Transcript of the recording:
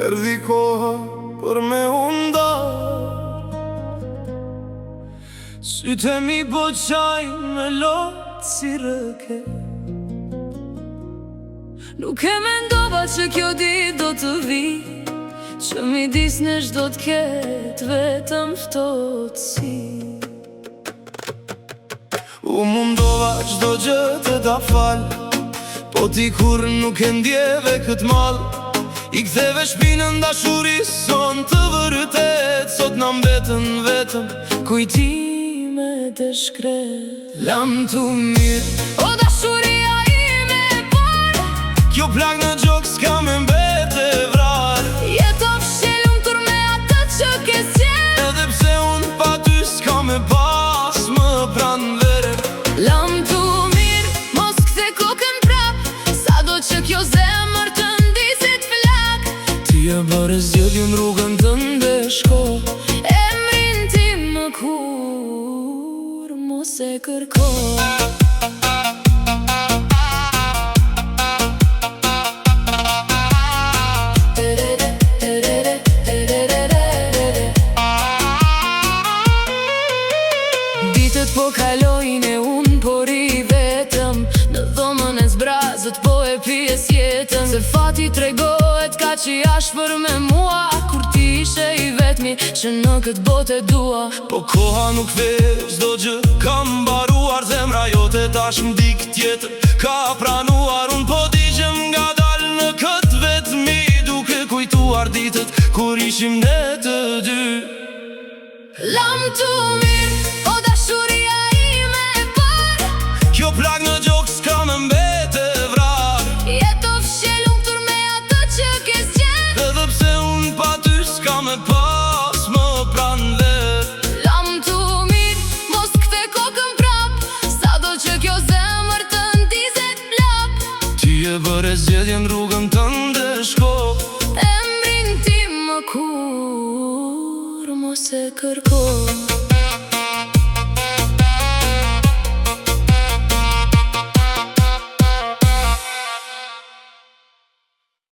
Erdhi koha për me undar. Sytë mi boqaj me lotë si rëke. Nuk e mendova që kjo ditë do të vi, që midis nesh do t'ket vetëm ftohtësi. U mundova qdo gjë të ta fal, po ti kur nuk e ndjeve këtë mal. I ktheve shpinën dashuris son të vërtet. Sot na mbetën vetëm kujtime të shkret. Lam tu mirë, O dashuria ime e parë, kjo plak në gjok s'ka me mbet e vrar. jeto fshelumtur me atë që ke zgjedh. Edhe pse unë pa ty s'ka me pas më pran vere. Lam tu mirë, mos kthe kokën prap, sado që kjo zemër të ndiset flak. Ti e bërë zgjedhjen rrugën të ndeshko. Emrin tim më kur mos e kërko. Ditët po kalojnë e unë po ri vetëm, në dhomën e zbrazët po e pjes jetën. Se fati tregohet ka që ashpër me mua, kur ti ishe i vetmi që në këtë botë e dua. Po koha nuk veç, do gjë kam baruar. Zemra jote tash m'dik tjetër ka pranuar. Unë po digjem nga dal në këtë vetmi, duke kujtuar ditët kur ishim ne të dy. Lam tu mirë, o dashuria ime e parë, Kjo plak në gjok s'ka me mbet e vrar. jeto fshelumtur me atë që ke zgjedh. Edhe pse unë pa ty s'ka me pas më pran vet. Lam tu mirë, mos kthe kokën prap, sado që kjo zemër të ndizet plap. Ti e bërë zgjedhjen rrugën të ndeshko. Emrin tim më kur mos e kërko.